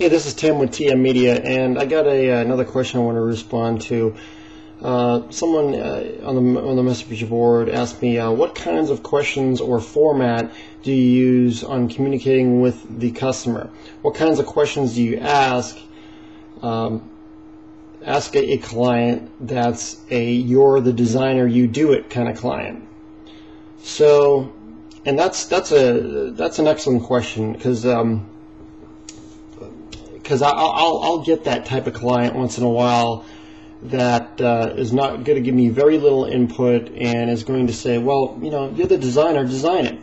Hey, this is Tim with TM Media, and I got another question I want to respond to. Someone on the message board asked me, what kinds of questions or format do you use on communicating with the customer? What kinds of questions do you ask a client that's you're the designer, you do it kind of client? So, and that's an excellent question, because I'll get that type of client once in a while that is not going to give me very little input and is going to say, well, you're the designer, design it.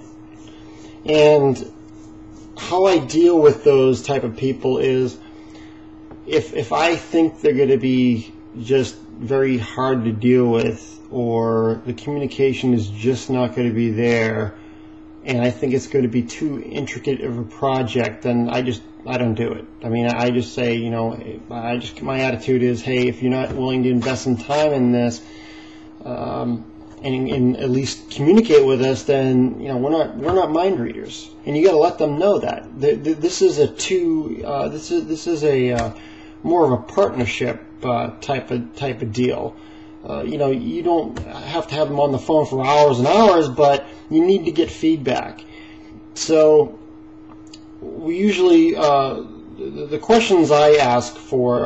And how I deal with those type of people is, if I think they're going to be just very hard to deal with, or the communication is just not going to be there, and I think it's going to be too intricate of a project, then I don't do it. I mean, I just say, my attitude is, hey, if you're not willing to invest some time in this, and at least communicate with us, then we're not mind readers, and you got to let them know that this is a more of a partnership type of deal. You don't have to have them on the phone for hours and hours, but you need to get feedback. So we usually, the questions I ask for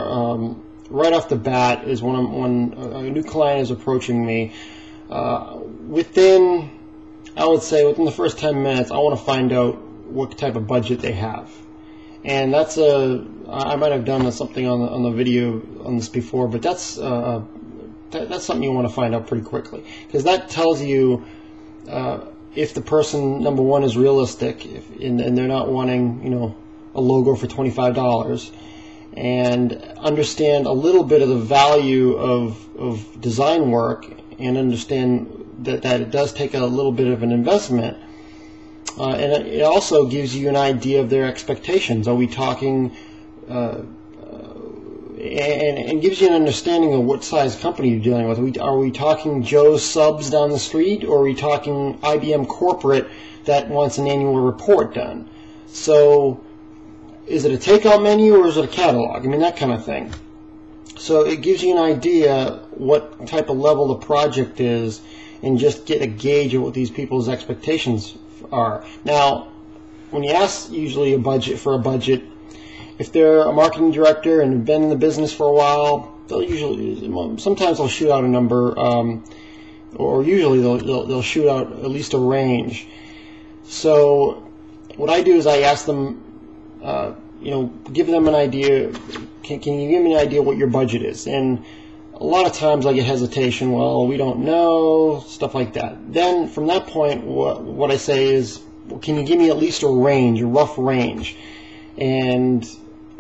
right off the bat is when a new client is approaching me, within the first 10 minutes, I want to find out what type of budget they have. And that's I might have done something on the video on this before, but that's something you want to find out pretty quickly, because that tells you if the person, number one, is realistic, and they're not wanting a logo for $25, and understand a little bit of the value of design work, and understand that it does take a little bit of an investment. And it also gives you an idea of their expectations. Are we talking, and gives you an understanding of what size company you're dealing with. Are we talking Joe's Subs down the street, or are we talking IBM corporate that wants an annual report done? So is it a takeout menu, or is it a catalog? I mean, that kind of thing. So it gives you an idea what type of level the project is, and just get a gauge of what these people's expectations are. Now, when you ask usually a budget, if they're a marketing director and have been in the business for a while, sometimes they'll shoot out a number, or usually they'll shoot out at least a range. So what I do is I ask them, give them an idea. Can you give me an idea what your budget is? And a lot of times I get hesitation. Well, we don't know, stuff like that. Then from that point, what I say is, well, can you give me at least a range, a rough range? And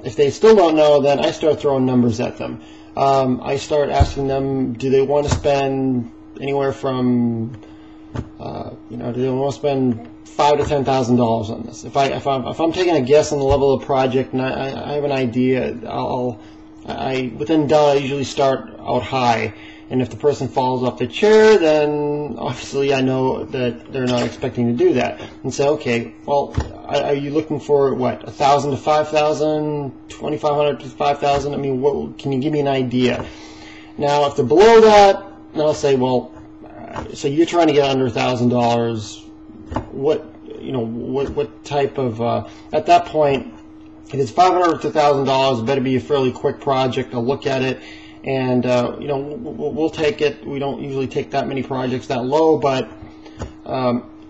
if they still don't know, then I start throwing numbers at them. I start asking them, do they want to spend anywhere from, do they want to spend $5,000 to $10,000 on this? If I'm taking a guess on the level of the project and I have an idea, within I usually start out high. And if the person falls off the chair, then obviously I know that they're not expecting to do that. And say, okay, well, are you looking for what, 1,000 to 5,000, 2,500 to 5,000? I mean, can you give me an idea? Now, if they're below that, then I'll say, well, so you're trying to get under $1,000. What type of? At that point, if it's $500 to $1,000, it better be a fairly quick project. I'll look at it. And we'll take it. We don't usually take that many projects that low, but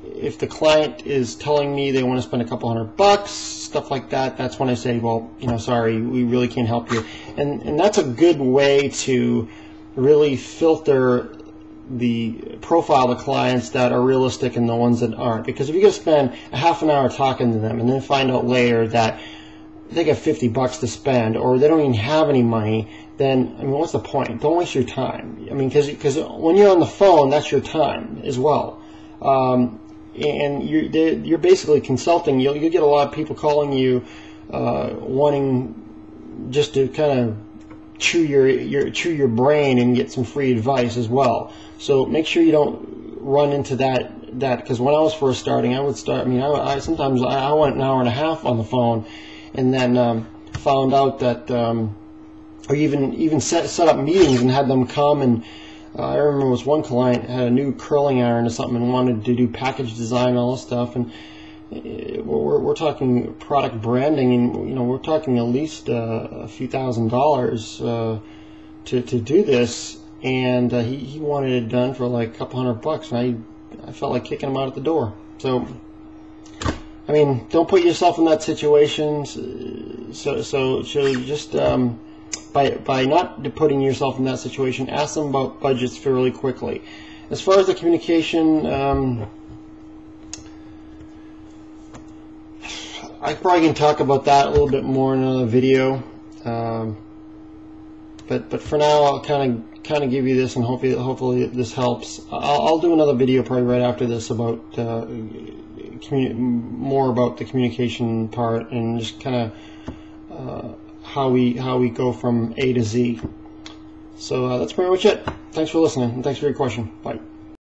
if the client is telling me they want to spend a couple $100, stuff like that, that's when I say, well, sorry, we really can't help you. And that's a good way to really filter the profile of the clients that are realistic and the ones that aren't. Because if you're going to spend a half an hour talking to them and then find out later that they got $50 to spend, or they don't even have any money, then, what's the point? Don't waste your time. Because when you're on the phone, that's your time as well. And you're basically consulting. You'll get a lot of people calling you, wanting just to kind of chew your brain and get some free advice as well. So make sure you don't run into that. Because when I was first starting, I would start. Sometimes I went an hour and a half on the phone, and then found out that, or even set up meetings and had them come. And I remember there was one client had a new curling iron or something and wanted to do package design and all this stuff. And we're talking product branding, and we're talking at least a few $1,000s to do this. And he wanted it done for like a couple $100, and I felt like kicking him out at the door. So, I mean, don't put yourself in that situation. So just by not putting yourself in that situation, ask them about budgets fairly quickly. As far as the communication, I probably can talk about that a little bit more in another video. But for now, I'll kind of give you this, and hopefully this helps. I'll do another video probably right after this about more about the communication part, and just kind of how we go from A to Z. So that's pretty much it. Thanks for listening, and thanks for your question. Bye.